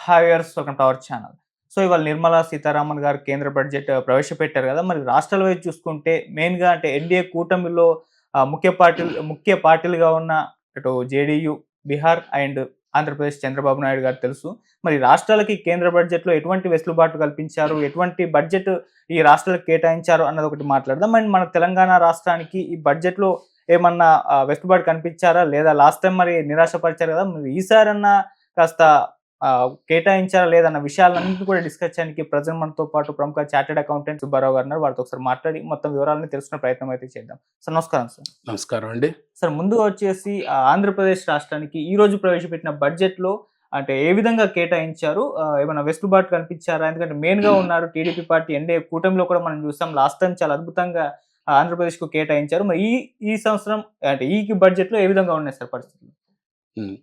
Hi viewers, welcome to our channel. So, ఇవాళ నిర్మలా సీతారామన్ గారు కేంద్ర బడ్జెట్ ప్రవేశపెట్టారు గదా! మరి రాష్ట్రాల వైపు చూసుకుంటే మెయిన్‌గా అంటే ఎన్‌డీఏ కూటమిలో ముఖ్య పార్టీలుగా ఉన్న ఇటు జేడీయూ, బీహార్ అండ్ ఆంధ్రప్రదేశ్ చంద్రబాబు నాయుడు గారు తెలుసు. మరి రాష్ట్రాలకి కేంద్ర బడ్జెట్‌లో ఎటువంటి వెసులుబాటు కల్పించారు? ఎటువంటి బడ్జెట్ ఈ రాష్ట్రాలకు కేటాయించారు అన్నదొకటి మాట్లాడదాం. అండ్ మన తెలంగాణ రాష్ట్రానికి ఈ బడ్జెట్‌లో ఏమన్నా వెసులుబాటు కనిపించారా? లేదా లాస్ట్ టైమ్ మరి నిరాశపరిచారు గదా! మరి ఈసారన్నా కాస్త కేటాయించారా లేదన్న విషయాలన్నింటిని కూడా డిస్కస్ చేయడానికి ప్రెజెంట్ మనతో పాటు ప్రముఖ చార్టర్డ్ అకౌంటెంట్ సుబ్బారావు గారు ఉన్నారు. వారితో ఒకసారి మాట్లాడి మొత్తం వివరాలను తెలుసుకునే ప్రయత్నం అయితే చేద్దాం. సార్ నమస్కారం సార్. నమస్కారం అండి. సార్ ముందుగా వచ్చేసి ఆంధ్రప్రదేశ్ రాష్ట్రానికి ఈ రోజు ప్రవేశపెట్టిన బడ్జెట్‌లో అంటే ఏ విధంగా కేటాయించారు? ఏమైనా వెసులుబాటు కనిపించారా? ఎందుకంటే మెయిన్‌గా ఉన్నారు టీడీపీ పార్టీ ఎన్‌డీఏ కూటమిలో కూడా మనం చూసాం. లాస్ట్ టైమ్ చాలా అద్భుతంగా ఆంధ్రప్రదేశ్‌కు కేటాయించారు. మరి ఈ సంవత్సరం అంటే ఈ బడ్జెట్‌లో ఏ విధంగా ఉన్నాయి సార్ పరిస్థితులు? హ్మ్.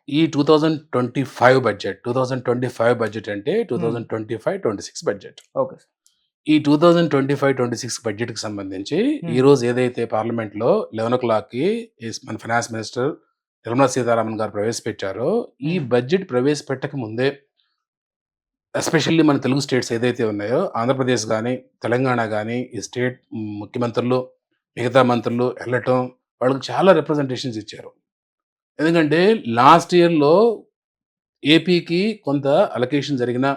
ఈ 2025 బడ్జెట్, 2025 బడ్జెట్ అంటే హ్మ్. 2025-26 బడ్జెట్. Okay sir. ఈ 2025-26 బడ్జెట్‌కి సంబంధించి హ్మ్. ఈరోజు ఏదైతే పార్లమెంట్‌లో 11:00కి మన ఫైనాన్స్ మినిస్టర్ నిర్మలా సీతారామన్ గారు ప్రవేశపెట్టారో, ఈ హ్మ్. బడ్జెట్ ప్రవేశపెట్టక ముందే ఎస్పెషల్లీ మన తెలుగు స్టేట్స్ ఏదైతే ఉన్నాయో ఆంధ్రప్రదేశ్ గాని, తెలంగాణ గాని ఈ స్టేట్ ముఖ్యమంత్రులు, మిగతా మంత్రులు ఎళ్ళటం, వాళ్ళకి చాలా రిప్రజెంటేషన్స్ ఇచ్చారు. ఎందుకంటే లాస్ట్ ఇయర్‌లో ఏపీకి కొంత అలొకేషన్ జరిగినా,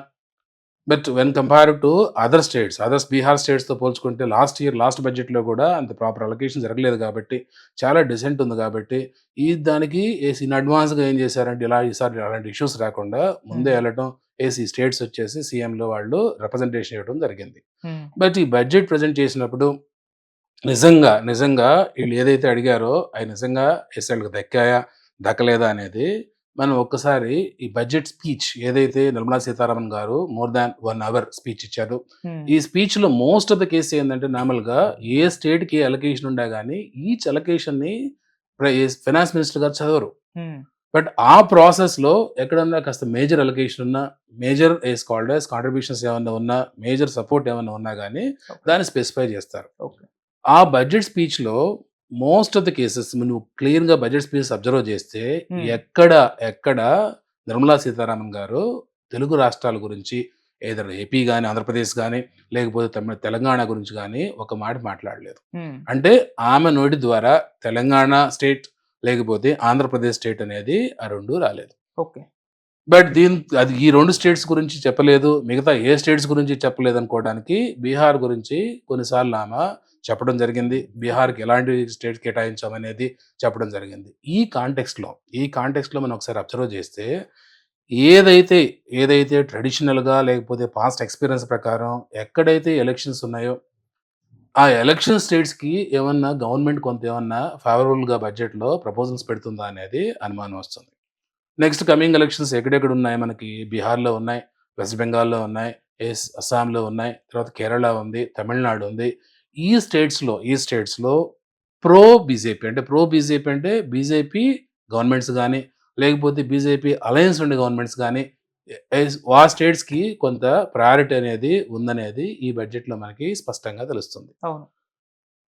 but when compared to others Bihar స్టేట్స్‌తో పోల్చుకుంటే లాస్ట్ బడ్జెట్‌లో కూడా అంత ప్రాపర్ అలొకేషన్ జరగలేదు కాబట్టి, చాలా డిసెంట్ ఉంది కాబట్టి, దానికి ఇన్ అడ్వాన్స్‌గా ఏం చేశారంటే ఈసారి అలాంటి ఇష్యూస్ రాకుండా ముందే హుహు. ఎళ్ళటం, స్టేట్స్ వచ్చేసి సీఎంలో వాళ్ళు రిప్రజెంటేషన్ ఇవ్వడం జరిగింది. హ్మ్. బట్ ఈ బడ్జెట్ ప్రెజెంట్ చేసినప్పుడు నిజంగా ఈళ్ళు ఏదైతే అడిగారో అయి నిజంగా ఆళ్ళకి దక్కాయా? దక్కలేదా? అనేది మనం ఒక్కసారి ఈ బడ్జెట్ స్పీచ్ ఏదైతే నిర్మలా సీతారామన్ గారు మోర్ థాన్ 1 అవర్ స్పీచ్ ఇచ్చారు. హ్మ్. ఈ స్పీచ్‌లో మోస్ట్ ఆఫ్ ద కేస్ ఏందంటే నార్మల్‌గా ఏ స్టేట్‌కి అలొకేషన్ ఉన్నా గాని ఈచ్ అలొకేషన్‌ని ఫైనాన్స్ మినిస్టర్ గారు చదవరు. హ్మ్. బట్ ఆ ప్రాసెస్‌లో ఎక్కడన్నా కాస్త మేజర్ అలొకేషన్ ఉన్నా, మేజర్ కాంట్రిబ్యూషన్స్ ఏమన్నా ఉన్నా, మేజర్ సపోర్ట్ ఏమన్నా ఉన్నా గాని ఓకే. దాన్ని స్పెసిఫై చేస్తారు. ఓకే. ఆ బడ్జెట్ స్పీచ్‌లో మోస్ట్ ఆఫ్ ద కేసెస్ నువ్వు క్లియర్‌గా బడ్జెట్ స్పీచ్ అబ్జర్వ్ చేస్తే హ్మ్. ఎక్కడ, ఎక్కడ నిర్మలా సీతారామన్ గారు తెలుగు రాష్ట్రాల గురించి ఐదర్ ఏపీ గాని, ఆంధ్రప్రదేశ్ గాని, లేకపోతే తెలంగాణ గురించి గాని ఒక మాట మాట్లాడలేదు. హ్మ్. అంటే ఆమె నోటి ద్వారా తెలంగాణ స్టేట్ లేకపోతే ఆంధ్రప్రదేశ్ స్టేట్ అనేది ఆ 2 రాలేదు. ఓకే. బట్ అది ఈ 2 స్టేట్స్ గురించి చెప్పలేదు. మిగతా ఏ స్టేట్స్ గురించి చెప్పలేదనుకోవడానికి బీహార్ గురించి కొన్నిసార్లు ఆమె చెప్పడం జరిగింది. ఓకే. బీహార్‌కి ఎలాంటి స్టేట్ కేటాయించామనేది చెప్పడం జరిగింది. ఈ కాంటెక్స్ట్‌లో మనం ఒకసారి అబ్జర్వ్ చేస్తే ఏదైతే, ట్రెడిషనల్‌గా లేకపోతే పాస్ట్ ఎక్స్‌పీరియన్స్ ప్రకారం ఎక్కడైతే ఎలక్షన్స్ ఉన్నాయో, ఆ ఎలక్షన్ స్టేట్స్‌కి ఏమన్నా గవర్నమెంట్ కొంత ఏమన్నా ఫేవరబుల్‌గా బడ్జెట్‌లో ప్రపోజల్స్ పెడుతుందా అనేది అనుమానం వస్తుంది. నెక్స్ట్ కమింగ్ ఎలక్షన్స్ ఎక్కడెక్కడ ఉన్నాయి మనకి బీహార్‌లో ఉన్నాయి, వెస్ట్ బెంగాల్‌లో ఉన్నాయి, అస్సాంలో ఉన్నాయి, తర్వాత కేరళ ఉంది, తమిళనాడు ఉంది. ఈ స్టేట్స్‌లో ప్రో బీజేపీ అంటే బీజేపీ గవర్నమెంట్స్ గాని, లేకపోతే బీజేపీ అలయన్స్ ఉండే గవర్నమెంట్స్ గాని, ఆ స్టేట్స్‌కి కొంత ప్రయారిటీ అనేది ఉందనేది ఈ బడ్జెట్‌లో మనకి స్పష్టంగా తెలుస్తుంది. అవును.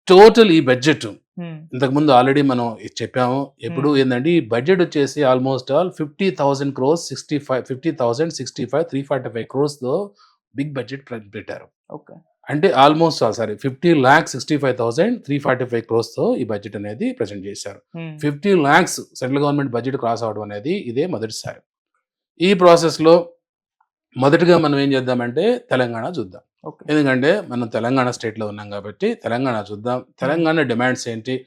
టోటల్ ఈ బడ్జెట్ హ్మ్. ఇంతకుముందు ఆల్రెడీ మనం ఇది చెప్పాము. ఎప్పుడు హ్మ్. ఏందంటే ఈ బడ్జెట్ వచ్చేసి ఆల్‌మోస్ట్ ఆల్ 50,000 క్రోర్స్ 65 345 క్రోర్స్‌తో బిగ్ బడ్జెట్ పెట్టారు. ఓకే. అంటే ఆల్‌మోస్ట్ ఆల్ సారీ 50,65,345 క్రోర్స్‌తో ఈ బడ్జెట్ అనేది ప్రెజెంట్ చేశారు. హ్మ్. 50,00,000 సెంట్రల్ గవర్నమెంట్ బడ్జెట్ క్రాస్ అవ్వడం అనేది ఇదే మొదటిసారి. ఈ ప్రాసెస్‌లో మొదటగా మనం ఏం చేద్దామంటే తెలంగాణ చూద్దాం. ఓకే. ఎందుకంటే మనం తెలంగాణ స్టేట్‌లో ఉన్నాం కాబట్టి తెలంగాణ చూద్దాం. హ్మ్. తెలంగాణ డిమాండ్స్ ఏంటి?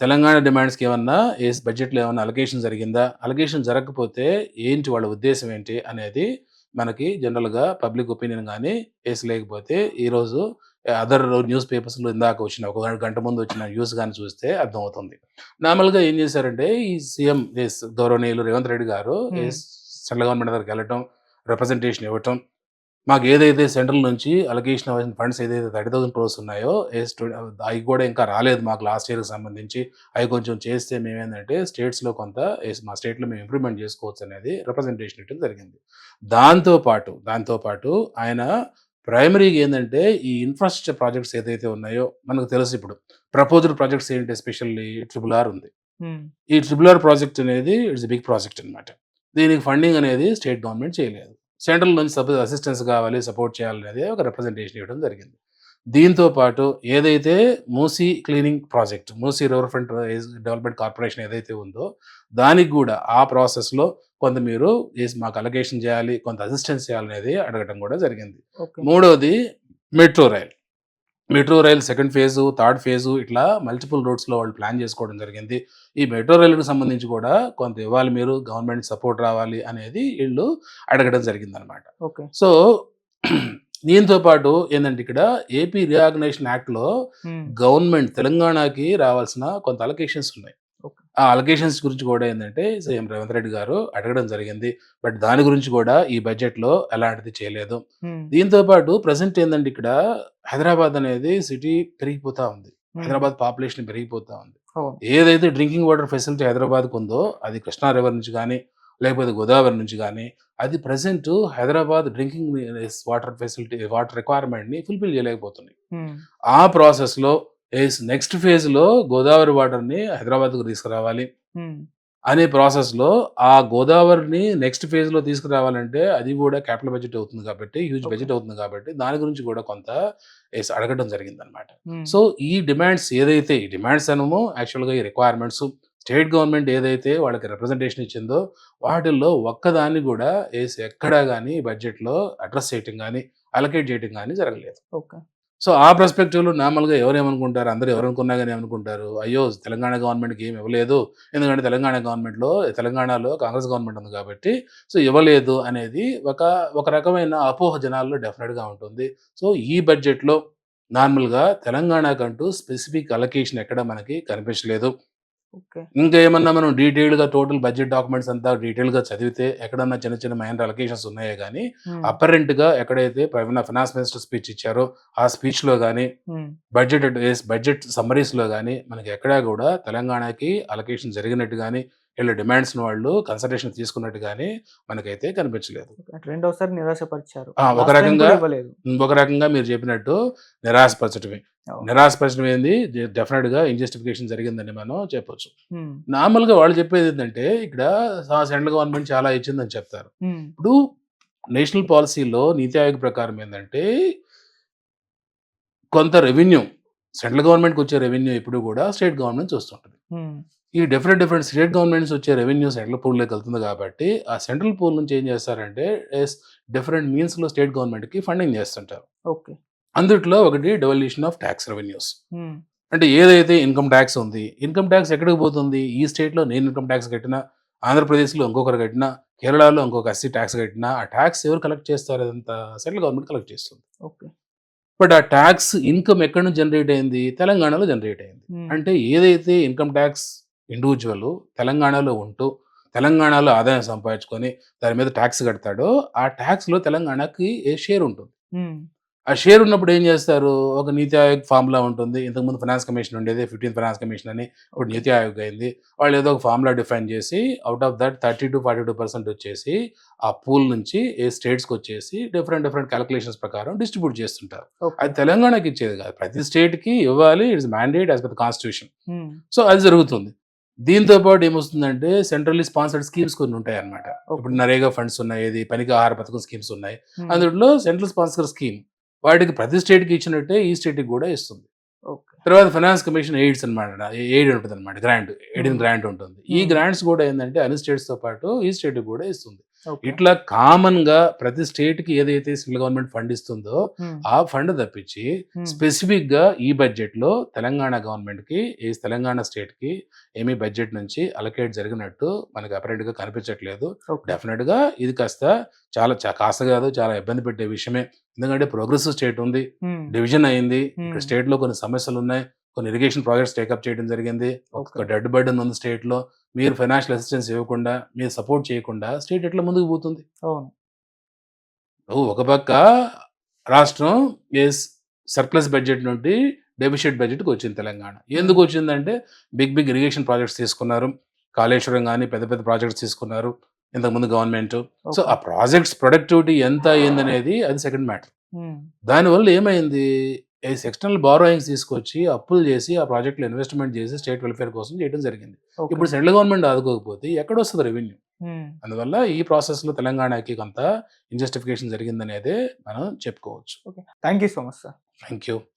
తెలంగాణ డిమాండ్స్‌కి ఏమన్నా బడ్జెట్‌లో ఏమన్నా అలొకేషన్ జరిగిందా? అలొకేషన్ జరగకపోతే ఏంటి వాళ్ళ ఉద్దేశ్యం ఏంటి? అనేది మనకి జనరల్‌గా పబ్లిక్ ఒపీనియన్ గాని, లేకపోతే ఈరోజు అదర్ న్యూస్ పేపర్స్‌లో ఇందాక వచ్చిన ఒక గంట ముందు వచ్చిన న్యూస్ గాని చూస్తే అర్థమవుతుంది. నార్మల్‌గా ఏం చేశారంటే ఈ సీఎం గౌరవనీయులు రేవంత్ రెడ్డి గారు హ్మ్. సెంట్రల్ గవర్నమెంట్ దగ్గరికెళ్ళటం, రిప్రజెంటేషన్ ఇవ్వటం, మాకు ఏదైతే సెంట్రల్ నుంచి అలొకేషన్ అవ్వాల్సిన ఫండ్స్ ఏదైతే 30,000 క్రోర్స్ ఉన్నాయో అయి కూడా ఇంకా రాలేదు మాకు లాస్ట్ ఇయర్‌కి సంబంధించి. అయి కొంచెం చేస్తే మేమేందంటే స్టేట్స్‌లో కొంత మా స్టేట్‌లో మేము ఇంప్రూవ్‌మెంట్ చేసుకోవచ్చనేది రిప్రజెంటేషన్ ఇవ్వడం జరిగింది. దాంతో పాటు ఆయన ప్రైమరీగా ఏందంటే ఈ ఇన్‌ఫ్రాస్ట్రక్చర్ ప్రాజెక్ట్స్ ఏదైతే ఉన్నాయో మనకు తెలుసు ఇప్పుడు. ప్రపోజ్డ్ ప్రాజెక్ట్స్ ఏంటి ఎస్పెషల్లీ ట్రిపుల్ ఆర్ ఉంది. హ్మ్. ఈ ట్రిపుల్ ఆర్ ప్రాజెక్ట్ అనేది ఇట్స్ ఎ బిగ్ ప్రాజెక్ట్ అన్నమాట. దీనికి ఫండింగ్ అనేది స్టేట్ గవర్నమెంట్ చేయలేదు. సెంట్రల్ నుంచి అసిస్టెన్స్ కావాలి, సపోర్ట్ చేయాలనేది ఒక రిప్రజెంటేషన్ ఇవ్వడం జరిగింది. దీంతో పాటు ఏదైతే Musi cleaning project, Musi river front development corporation ఏదైతే ఉందో, దానికి కూడా ఆ ప్రాసెస్‌లో కొంత మీరు మాకు అలొకేషన్ చేయాలి, కొంత అసిస్టెన్స్ చేయాలనేది అడగడం కూడా జరిగింది. ఓకే. మూడోది metro rail. Metro rail second phase, third phase ఇట్లా మల్టిపుల్ రూట్స్‌లో వాళ్ళు ప్లాన్ చేసుకోవడం జరిగింది. ఈ మెట్రో రైలుకి సంబంధించి కూడా కొంత ఇవ్వాలి మీరు, గవర్నమెంట్ సపోర్ట్ రావాలి అనేది ఈళ్ళు అడగడం జరిగిందనమాట. ఓకే. సో, దీంతో పాటు ఏందంటే ఇక్కడ ఏపీ రీఆర్గనైజేషన్ యాక్ట్‌లో హ్మ్. గవర్నమెంట్ తెలంగాణకి రావాల్సిన కొంత అలొకేషన్స్ ఉన్నాయి. ఓకే. ఆ అలొకేషన్స్ గురించి కూడా ఏందంటే సీఎం రేవంత్ రెడ్డి గారు అడగడం జరిగింది. బట్ దాని గురించి కూడా ఈ బడ్జెట్‌లో ఎలాంటిది చేయలేదు. హ్మ్. దీంతో పాటు ప్రెజెంట్ ఏందంటే ఇక్కడ హైదరాబాద్ అనేది సిటీ పెరిగిపోతా ఉంది. హ్మ్. హైదరాబాద్ పాపులేషన్ పెరిగిపోతా ఉంది. అవును. ఏదైతే డ్రింకింగ్ వాటర్ ఫెసిలిటీ హైదరాబాద్‌కు ఉందో అది కృష్ణా రివర్ నుంచి గానీ, లేకపోతే గోదావరి నుంచి గానీ, అది present Hyderabad drinking water facility water రిక్వైర్మెంట్‌ని ఫుల్‌ఫిల్ చేయలేకపోతుంది. హ్మ్. ఆ ప్రాసెస్‌లో నెక్స్ట్ ఫేజ్‌లో గోదావరి వాటర్‌ని హైదరాబాద్‌కు తీసుకురావాలి హ్మ్. అనే ప్రాసెస్‌లో ఆ గోదావరిని నెక్స్ట్ ఫేజ్‌లో తీసుకురావాలంటే అది కూడా క్యాపిటల్ బడ్జెట్ అవుతుంది కాబట్టి, హ్యూజ్ ఓకే. బడ్జెట్ అవుతుంది కాబట్టి, దాని గురించి కూడా కొంత అడగడం జరిగిందనమాట. హ్మ్. సో, ఈ డిమాండ్స్ ఏదైతే ఈ డిమాండ్స్ అనేమో యాక్చువల్‌గా ఈ రిక్వైర్మెంట్స్ స్టేట్ గవర్నమెంట్ ఏదైతే వాళ్ళకి రిప్రజెంటేషన్ ఇచ్చిందో, వాటిల్లో ఒక్కదాన్ని కూడా ఎక్కడా గాని బడ్జెట్‌లో అడ్రెస్ చేయటం గాని, అలొకేట్ చేయటం గాని జరగలేదు. ఓకే. సో, ఆ పర్స్‌పెక్టివ్‌లో నార్మల్‌గా ఎవరేమనుకుంటారు, అందరూ ఎవరనుకున్నా గాని ఏమనుకుంటారు, అయ్యో! తెలంగాణ గవర్నమెంట్‌కి ఏమి ఇవ్వలేదు. ఎందుకంటే తెలంగాణలో కాంగ్రెస్ గవర్నమెంట్ ఉంది కాబట్టి, సో, ఇవ్వలేదు అనేది ఒక రకమైన అపోహ జనాల్లో డెఫినిట్‌గా ఉంటుంది. సో, ఈ బడ్జెట్‌లో నార్మల్‌గా తెలంగాణకంటూ స్పెసిఫిక్ అలొకేషన్ ఎక్కడ మనకి కనిపించలేదు. ఓకే. ఇంకా ఏమన్నా మనం డీటెయిల్డ్‌గా టోటల్ బడ్జెట్ డాక్యుమెంట్స్ అంతా డీటెయిల్‌గా చదివితే ఎక్కడన్నా చిన్న చిన్న మైనర్ అలొకేషన్స్ ఉన్నాయే గానీ, హ్మ్. అప్పరెంట్‌గా ఎక్కడైతే ఫైనాన్స్ మినిస్టర్ స్పీచ్ ఇచ్చారో, ఆ స్పీచ్‌లో గానీ, హ్మ్. బడ్జెట్ సమ్మరీస్‌లో గానీ, మనకి ఎక్కడా గూడా తెలంగాణకి అలొకేషన్ జరిగినట్టు గానీ, ఈళ్ళ డిమాండ్స్‌ని వాళ్ళు కన్సిడరేషన్ తీసుకున్నట్టు గానీ మనకైతే కనిపించలేదు. ఓకే. రెండోసారి నిరాశపరిచారు. ఆ! లాస్ట్ టైమ్ కూడా ఇవ్వలేదు. ఒక రకంగా మీరు చెప్పినట్టు నిరాశపరచటమే. అవును. నిరాశపరచడం ఏంది డెఫినిట్‌గా ఇంజస్టిఫికేషన్ జరిగిందని మనం చెప్పొచ్చు. హ్మ్. నార్మల్‌గా వాళ్ళు చెప్పేదేంటంటే, ఇక్కడ సెంట్రల్ గవర్నమెంట్ చాలా ఇచ్చిందని చెప్తారు. హ్మ్. ఇప్పుడు నేషనల్ పాలిసీలో నీతి ఆయోగ్ ప్రకారం ఏందంటే, కొంత రెవెన్యూ సెంట్రల్ గవర్నమెంట్‌కొచ్చే రెవెన్యూ ఎప్పుడు గూడా స్టేట్ గవర్నమెంట్ చూస్తుంటది. హ్మ్. ఈ డిఫరెంట్ స్టేట్ గవర్నమెంట్స్ వచ్చే రెవెన్యూ సెంట్రల్ పూల్‌లోకి వెళ్తుంది కాబట్టి, ఆ సెంట్రల్ పూల్ నుంచి ఏం చేస్తారంటే, డిఫరెంట్ మీన్స్‌లో స్టేట్ గవర్నమెంట్‌కి ఫండింగ్ చేస్తుంటారు. ఓకే. అందుట్లో ఒకటి డెవల్యూషన్ ఆఫ్ టాక్స్ రెవెన్యూస్. హ్మ్. అంటే ఏదైతే ఇన్‌కమ్ టాక్స్ ఉంది. ఇన్‌కమ్ టాక్స్ ఎక్కడికి పోతుంది? ఈ స్టేట్‌లో నేను ఇన్‌కమ్ టాక్స్ కట్టినా, ఆంధ్రప్రదేశ్‌లో ఇంకొకరు కట్టినా, కేరళలో ఇంకొక ఎస్సీ టాక్స్ కట్టినా, ఆ టాక్స్ ఎవరు కలెక్ట్ చేస్తారు అదంతా? సెంట్రల్ గవర్నమెంట్ కలెక్ట్ చేస్తుంది. ఓకే. బట్ ఆ టాక్స్ ఇన్‌కమ్ ఎక్కడి నుంచి జనరేట్ అయింది? తెలంగాణలో జనరేట్ అయింది. హ్మ్. అంటే ఏదైతే ఇన్‌కమ్ టాక్స్ ఇండివిడ్యువల్ తెలంగాణలో ఉంటూ, తెలంగాణలో ఆదాయం సంపాదించుకొని దాని మీద టాక్స్ కడతాడో, ఆ టాక్స్‌లో తెలంగాణకి షేర్ ఉంటుంది. హ్మ్. ఆ షేర్ ఉన్నప్పుడు ఏం చేస్తారు? ఒక నీతి ఆయోగ్ ఫార్ములా ఉంటుంది. ఇంతకుముందు ఫైనాన్స్ కమిషన్ ఉండేది. 15థ్ ఫైనాన్స్ కమిషన్ అని. ఇప్పుడు ఓకే. నీతి ఆయోగ్ అయింది. వాళ్ళు ఏదో ఒక ఫార్ములా డిఫైన్ చేసి ఔట్ ఆఫ్ దట్ 30-42% వచ్చేసి ఆ పూల్ నుంచి స్టేట్స్‌కొచ్చేసి డిఫరెంట్ కాలిక్యులేషన్స్ ప్రకారం డిస్ట్రిబ్యూట్ చేస్తుంటారు. ఓకే. అది తెలంగాణకి ఇచ్చేది కాదు. ప్రతి స్టేట్‌కి ఇవ్వాలి. It's mandate as per the constitution. Hmm. So, అది జరుగుతుంది. దీంతో పాటు ఏమొస్తుందంటే సెంట్రల్లీ స్పాన్సర్డ్ స్కీమ్స్ కొన్ని ఉంటాయన్నమాట. ఇప్పుడు ఓకే. నరేగా ఫండ్స్ ఉన్నాయి. పనికి ఆహార పథకం స్కీమ్స్ ఉన్నాయి. హ్మ్. అందులో సెంట్రల్ స్పాన్సర్ స్కీమ్ వాటికి ప్రతి స్టేట్‌కి ఇచ్చినట్టే ఈ స్టేట్‌కి కూడా ఇస్తుంది. ఓకే. తర్వాత ఫైనాన్స్ కమిషన్ ఎయిడ్స్ అనమాట. ఎయిడ్ ఉంటదనమాట. ఎయిడింగ్ హ్మ్. గ్రాంట్ ఉంటుంది. ఈ హ్మ్. గ్రాంట్స్ కూడా ఏందంటే అన్ని స్టేట్స్‌తో పాటు ఈ స్టేట్‌కి కూడా ఇస్తుంది. ఓకే. ఇట్లా కామన్‌గా ప్రతి స్టేట్‌కి ఏదైతే సెంట్రల్ గవర్నమెంట్ ఫండ్ ఇస్తుందో హ్మ్. ఆ ఫండ్ తప్పించి హ్మ్. స్పెసిఫిక్‌గా ఈ బడ్జెట్‌లో తెలంగాణ గవర్నమెంట్‌కి, తెలంగాణ స్టేట్‌కి ఏమీ బడ్జెట్ నుంచి అలొకేట్ జరిగినట్టు మనకు అపరెంట్‌గా కనిపించట్లేదు. ఓకే. డెఫినిట్‌గా ఇది కాస్త కాదు చాలా ఇబ్బంది పెట్టే విషయమే. ఎందుకంటే ప్రోగ్రెసివ్ స్టేట్ ఉంది. హ్మ్. డివిజన్ అయింది. ఇక్కడ హ్మ్. స్టేట్‌లో కొన్ని సమస్యలున్నాయి. కొన్ని ఇరిగేషన్ ప్రాజెక్ట్స్ టేకప్ చేయడం జరిగింది. ఓకే. ఒక డెడ్ బర్డెన్ ఉంది స్టేట్‌లో. మీరు ఫైనాన్షియల్ అసిస్టెన్స్ ఇవ్వకుండా, మీరు సపోర్ట్ చేయకుండా స్టేట్ ఎట్లా ముందుకు పోతుంది? అవును. ఒక పక్క రాష్ట్రం యెస్ సర్ప్లస్ బడ్జెట్ నుండి డెఫిసిట్ బడ్జెట్‌కొచ్చింది తెలంగాణ. హ్మ్. ఎందుకొచ్చిందంటే బిగ్ ఇరిగేషన్ ప్రాజెక్ట్స్ తీసుకున్నారు. కాళేశ్వరం గాని పెద్ద ప్రాజెక్ట్స్ తీసుకున్నారు. ఇంతకుముందు గవర్నమెంటు. So, okay. ఆ ప్రాజెక్ట్స్ ప్రొడక్టివిటీ ఎంత అయిందనేది అది సెకండ్ మ్యాటర్. హ్మ్. దానివల్ల ఏమైంది? ఎక్స్‌టర్నల్ బారోయింగ్స్ తీసుకొచ్చి, అప్పులు చేసి, ఆ ప్రాజెక్ట్‌లో ఇన్వెస్ట్‌మెంట్ చేసి, స్టేట్ వెల్‌ఫేర్ కోసం చేయడం జరిగింది. ఓకే. ఇప్పుడు సెంట్రల్ గవర్నమెంట్ ఆదుకోకపోతే ఎక్కడొస్తది రెవెన్యూ? అందువల్ల ఈ ప్రాసెస్‌లో తెలంగాణకి కొంత ఇంజస్టిఫికేషన్ జరిగిందనేదే మనం చెప్పుకోవచ్చు. Okay. Thank you so much sir. Thank you.